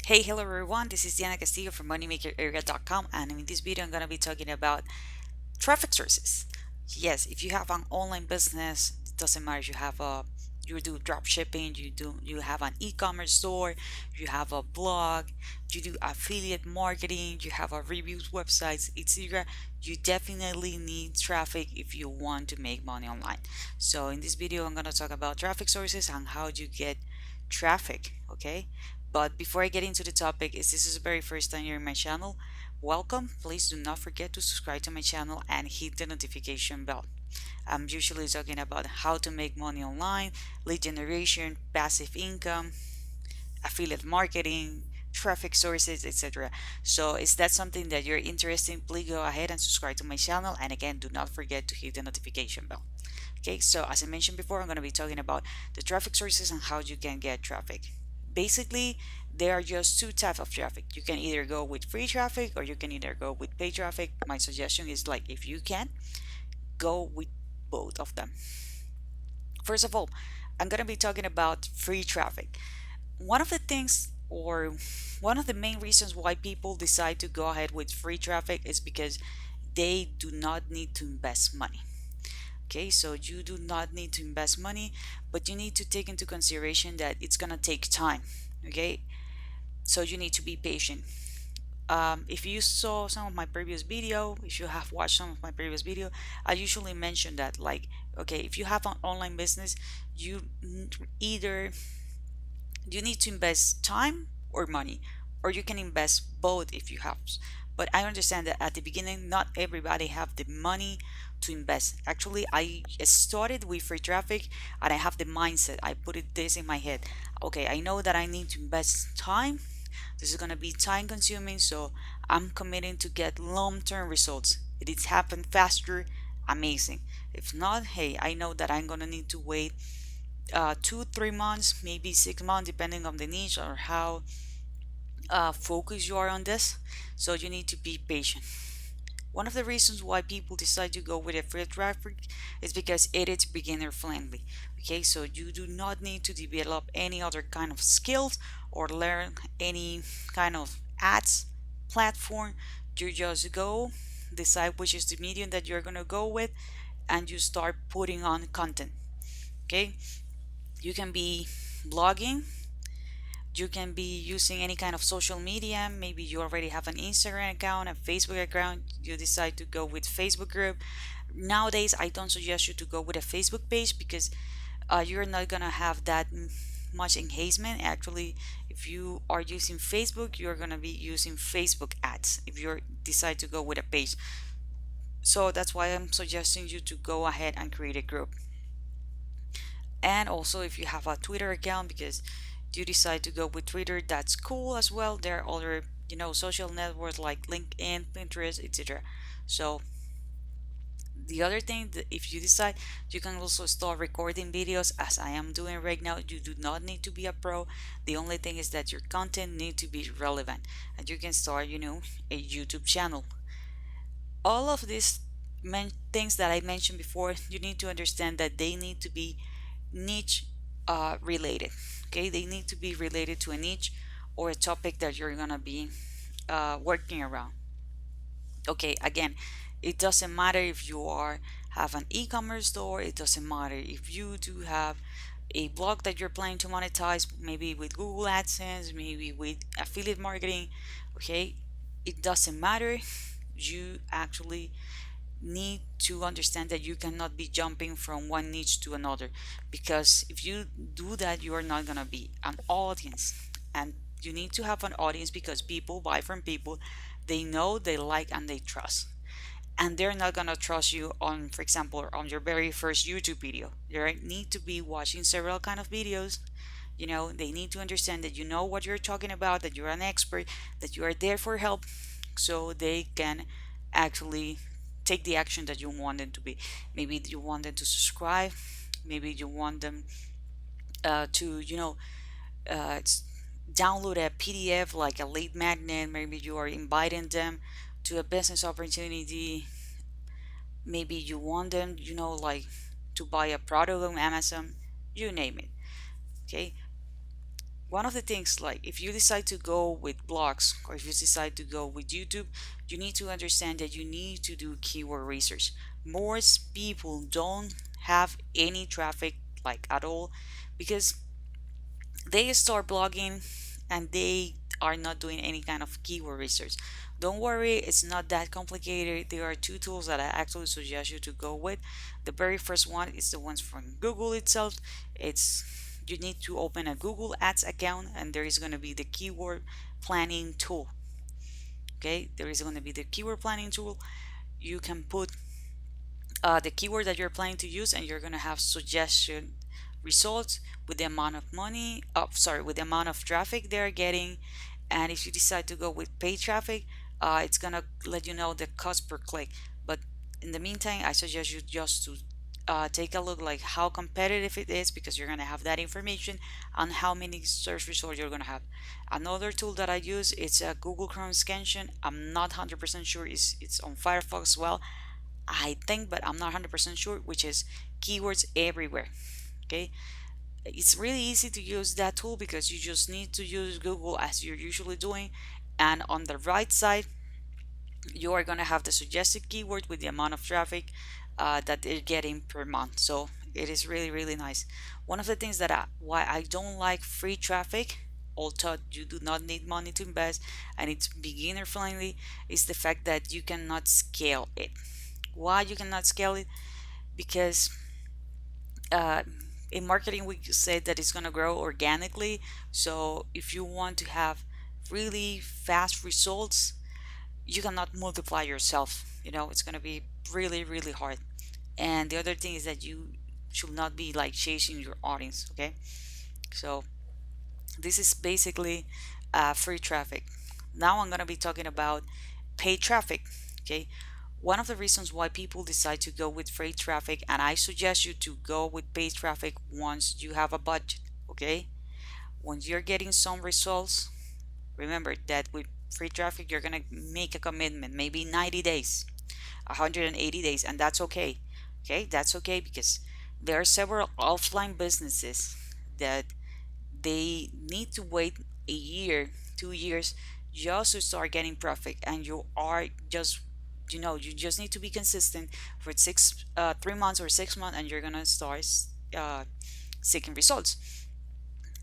Hey, hello everyone. This is Diana Castillo from moneymakerarea.com, and in this video I'm going to be talking about traffic sources. Yes, if you have an online business, it doesn't matter if you do drop shipping, you have an e-commerce store, you have a blog, you do affiliate marketing, you have a reviews websites, etc. You definitely need traffic if you want to make money online. So in this video I'm going to talk about traffic sources and how you get traffic, okay? But before I get into the topic, if this is the very first time you're in my channel, welcome. Please do not forget to subscribe to my channel and hit the notification bell. I'm usually talking about how to make money online, lead generation, passive income, affiliate marketing, traffic sources, etc. So is that something that you're interested in? Please go ahead and subscribe to my channel, and again, do not forget to hit the notification bell. Okay, so as I mentioned before, I'm going to be talking about the traffic sources and how you can get traffic. Basically, there are just two types of traffic. You can either go with free traffic or you can either go with paid traffic. My suggestion is, like, if you can, go with both of them. First of all, I'm going to be talking about free traffic. One of the things, or one of the main reasons why people decide to go ahead with free traffic is because they do not need to invest money. Okay, so you do not need to invest money, but you need to take into consideration that it's gonna take time. Okay, so you need to be patient. If you saw some of my previous video, if you have watched some of my previous video, I usually mention that, like, okay, if you have an online business, you either you need to invest time or money, or you can invest both if you have. But I understand that at the beginning not everybody have the money to invest. Actually, I started with free traffic, and I have the mindset, I put this in my head. Okay, I know that I need to invest time. This is going to be time consuming, so I'm committing to get long-term results. If it's happened faster, amazing. If not, hey, I know that I'm going to need to wait 2 3 months, maybe 6 months, depending on the niche or how focused you are on this. So you need to be patient. One of the reasons why people decide to go with a free traffic is because it is beginner friendly. Okay, so you do not need to develop any other kind of skills or learn any kind of ads platform. You just go, decide which is the medium that you're gonna go with, and you start putting on content. Okay, you can be blogging, you can be using any kind of social media. Maybe you already have an Instagram account, a Facebook account, you decide to go with Facebook group. Nowadays I don't suggest you to go with a Facebook page because you're not gonna have that much engagement. Actually, if you are using Facebook, you're gonna be using Facebook ads if you decide to go with a page. So that's why I'm suggesting you to go ahead and create a group. And also, if you have a Twitter account, because you decide to go with Twitter, that's cool as well. There are other, social networks like LinkedIn, Pinterest, etc. So the other thing, that if you decide, you can also start recording videos as I am doing right now. You do not need to be a pro. The only thing is that your content need to be relevant, and you can start, a YouTube channel. All of these things that I mentioned before, you need to understand that they need to be niche related. Okay, they need to be related to a niche or a topic that you're gonna be working around. Okay, again, it doesn't matter if you are have an e-commerce store. It doesn't matter if you do have a blog that you're planning to monetize, maybe with Google AdSense, maybe with affiliate marketing. Okay, it doesn't matter. You actually need to understand that you cannot be jumping from one niche to another, because if you do that, you are not going to be an audience. And you need to have an audience because people buy from people they know, they like, and they trust. And they're not going to trust you on, for example, on your very first YouTube video. They need to be watching several kind of videos. They need to understand that you know what you're talking about, that you're an expert, that you are there for help, so they can actually take the action that you want them to be. Maybe you want them to subscribe, maybe you want them to download a PDF like a lead magnet. Maybe you are inviting them to a business opportunity. Maybe you want them, to buy a product on Amazon. You name it. Okay, one of the things, like if you decide to go with blogs or if you decide to go with YouTube, you need to understand that you need to do keyword research. Most people don't have any traffic like at all because they start blogging and they are not doing any kind of keyword research. Don't worry, it's not that complicated. There are two tools that I actually suggest you to go with. The very first one is the ones from Google itself. It's You need to open a Google Ads account and there is going to be the keyword planning tool. Okay, there is going to be the keyword planning tool. You can put the keyword that you're planning to use and you're going to have suggestion results with the amount of money with the amount of traffic they're getting. And if you decide to go with paid traffic, it's gonna let you know the cost per click. But in the meantime, I suggest you just to take a look like how competitive it is, because you're gonna have that information on how many search results you're gonna have. Another tool that I use, it's a Google Chrome extension. I'm not 100% sure it's on Firefox as well, I think, but I'm not 100% sure, which is keywords everywhere. Okay, it's really easy to use that tool because you just need to use Google as you're usually doing, and on the right side you are going to have the suggested keyword with the amount of traffic that they're getting per month. So it is really really nice. One of the things why I don't like free traffic, although you do not need money to invest and it's beginner friendly, is the fact that you cannot scale it. Why you cannot scale it? Because uh, in marketing we say that it's going to grow organically. So if you want to have really fast results, you cannot multiply yourself. It's going to be really really hard. And the other thing is that you should not be like chasing your audience. Okay, so this is basically free traffic. Now I'm going to be talking about paid traffic. Okay, one of the reasons why people decide to go with free traffic, and I suggest you to go with paid traffic once you have a budget. Okay, once you're getting some results, remember that with free traffic you're gonna make a commitment, maybe 90 days, 180 days, and that's okay. Okay, that's okay, because there are several offline businesses that they need to wait a year, 2 years, just to start getting profit, and you are just you just need to be consistent for 3 months or 6 months, and you're gonna start uh, seeking results.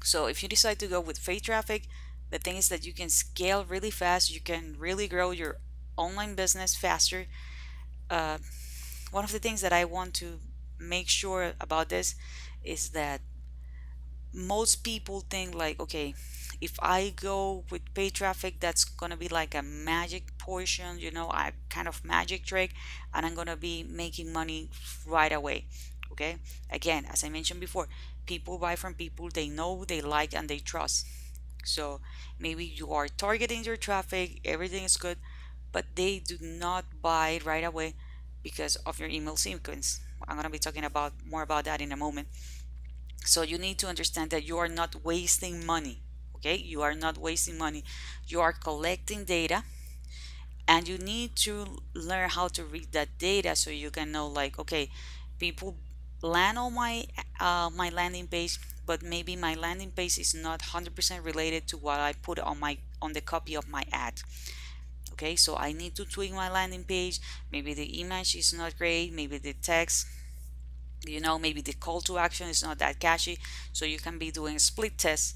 So if you decide to go with paid traffic, the thing is that you can scale really fast. You can really grow your online business faster. uh, One of the things that I want to make sure about this is that most people think like, okay, if I go with paid traffic, that's gonna be like a magic portion, a kind of magic trick, and I'm gonna be making money right away. Okay, again, as I mentioned before, people buy from people they know, they like, and they trust. So maybe you are targeting your traffic, everything is good, but they do not buy right away because of your email sequence. I'm gonna be talking about more about that in a moment. So you need to understand that you are not wasting money. Okay, you are not wasting money. You are collecting data, and you need to learn how to read that data so you can know like, okay, people land on my landing page, but maybe my landing page is not 100% related to what I put on the copy of my ad. Okay, so I need to tweak my landing page. Maybe the image is not great, maybe the text, maybe the call to action is not that catchy. So you can be doing split tests.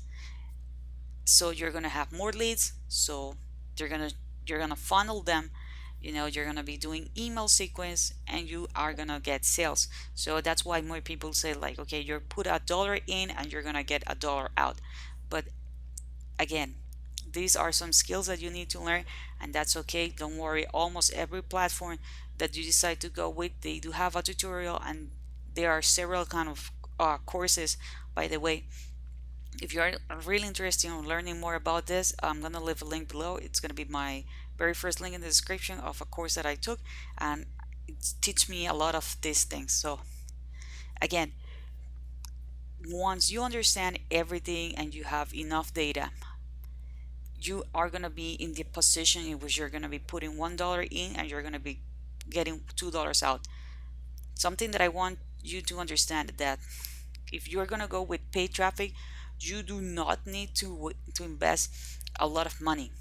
So you're gonna have more leads, so you're gonna you're gonna funnel them. You're gonna be doing email sequence, and you are gonna get sales. So that's why more people say like, okay, you put $1 in and you're gonna get $1 out. But again, these are some skills that you need to learn, and that's okay. Don't worry, almost every platform that you decide to go with, they do have a tutorial, and there are several kind of courses, by the way. If you're really interested in learning more about this, I'm gonna leave a link below. It's gonna be my very first link in the description of a course that I took, and it teach me a lot of these things. So again, once you understand everything and you have enough data, you are gonna be in the position in which you're gonna be putting $1 in and you're gonna be getting $2 out. Something that I want you to understand, that if you're gonna go with paid traffic, You do not need to invest a lot of money.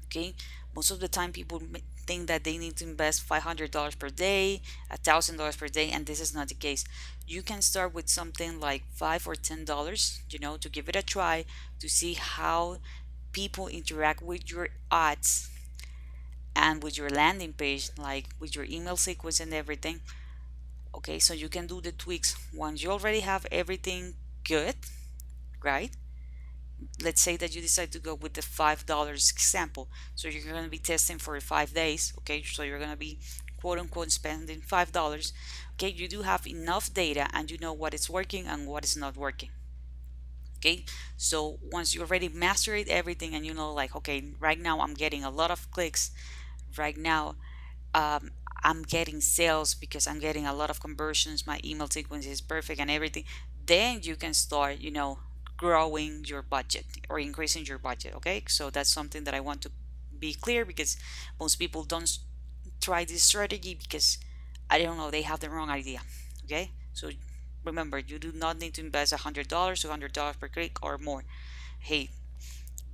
Okay, most of the time people think that they need to invest $500 per day, $1,000 per day, and this is not the case. You can start with something like $5 or $10, to give it a try, to see how people interact with your ads and with your landing page, like with your email sequence and everything. Okay, so you can do the tweaks once you already have everything good, right? Let's say that you decide to go with the $5 example. So you're going to be testing for 5 days. Okay, so you're going to be quote unquote spending $5. Okay, you do have enough data and you know what is working and what is not working. Okay, so once you already mastered everything and you know, like, okay, right now I'm getting a lot of clicks, right now um, I'm getting sales because I'm getting a lot of conversions, my email sequence is perfect and everything, then you can start, growing your budget or increasing your budget. Okay, so that's something that I want to be clear, because most people don't try this strategy because, I don't know, they have the wrong idea. Okay, so remember, you do not need to invest $100, $200 per click or more. Hey,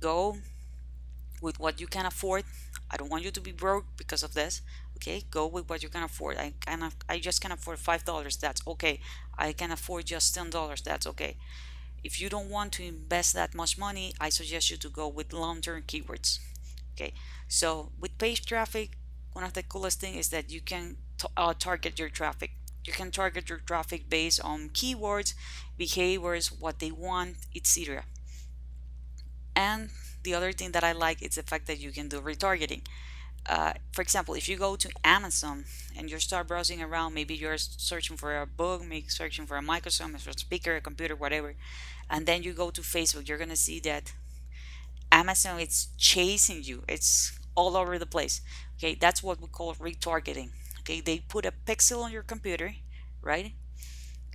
go with what you can afford. I don't want you to be broke because of this. Okay, go with what you can afford. I just can afford $5. That's okay. I can afford just $10. That's okay. If you don't want to invest that much money, I suggest you to go with long-term keywords. Okay, so with page traffic, one of the coolest thing is that you can target your traffic. You can target your traffic based on keywords, behaviors, what they want, etc. And the other thing that I like is the fact that you can do retargeting. For example, if you go to Amazon and you start browsing around, maybe you're searching for a book, maybe searching for a microphone, a speaker, a computer, whatever, and then you go to Facebook, you're gonna see that Amazon is chasing you. It's all over the place. Okay, that's what we call retargeting. Okay, they put a pixel on your computer, right?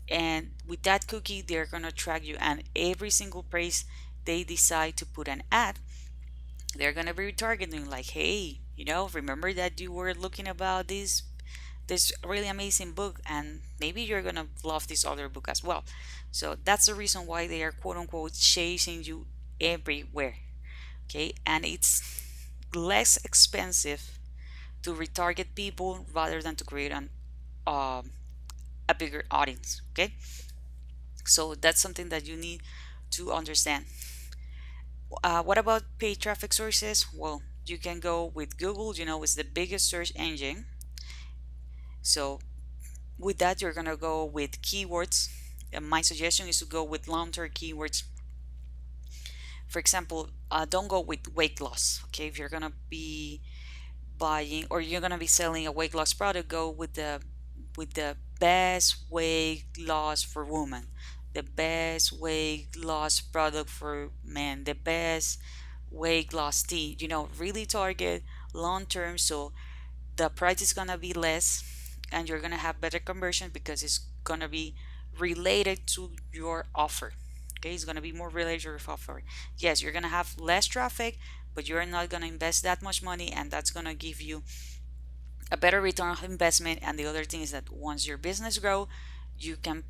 And with that cookie, they're gonna track you, and every single place they decide to put an ad, they're gonna be retargeting, like, hey, remember that you were looking about this really amazing book, and maybe you're gonna love this other book as well. So that's the reason why they are quote unquote chasing you everywhere. Okay, and it's less expensive to retarget people rather than to create um, a bigger audience. Okay, so that's something that you need to understand. What about paid traffic sources? Well, you can go with Google. It's the biggest search engine. So with that, you're gonna go with keywords. And my suggestion is to go with long-term keywords. For example, don't go with weight loss. Okay, if you're gonna be buying or you're gonna be selling a weight loss product, go with the best weight loss for women, the best weight loss product for men, the best weight loss tea. Really target long term, so the price is gonna be less and you're gonna have better conversion because it's gonna be related to your offer. Okay, it's gonna be more related to your offer. Yes, you're gonna have less traffic, but you're not gonna invest that much money, and that's gonna give you a better return of investment. And the other thing is that once your business grow, you can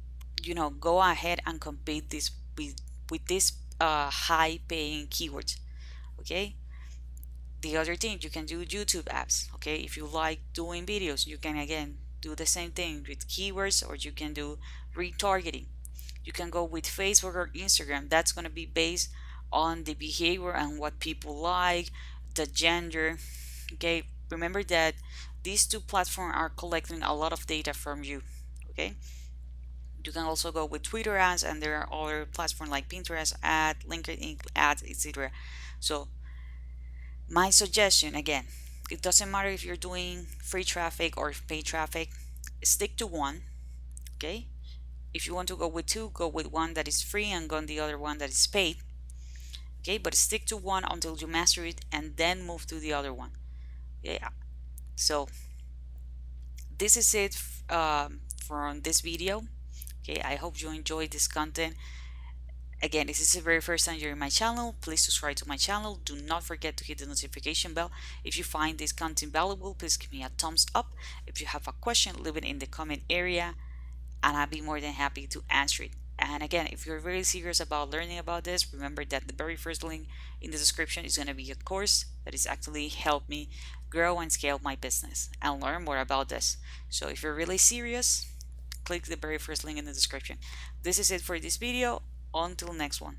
go ahead and compete this with this high paying keywords. Okay, the other thing, you can do YouTube apps. Okay, if you like doing videos, you can again do the same thing with keywords, or you can do retargeting. You can go with Facebook or Instagram. That's going to be based on the behavior and what people like, the gender. Okay, remember that these two platforms are collecting a lot of data from you. Okay, you can also go with Twitter ads, and there are other platforms like Pinterest ad, LinkedIn ads, etc. So my suggestion, again, it doesn't matter if you're doing free traffic or paid traffic, stick to one. Okay, if you want to go with two, go with one that is free and go on the other one that is paid. Okay, but stick to one until you master it and then move to the other one. Yeah, so this is it from this video. Okay, I hope you enjoyed this content. Again, if this is the very first time you're in my channel, please subscribe to my channel. Do not forget to hit the notification bell. If you find this content valuable, please give me a thumbs up. If you have a question, leave it in the comment area and I'll be more than happy to answer it. And again, if you're really serious about learning about this, remember that the very first link in the description is going to be a course that is actually helped me grow and scale my business and learn more about this. So if you're really serious, click the very first link in the description. This is it for this video. Until next one.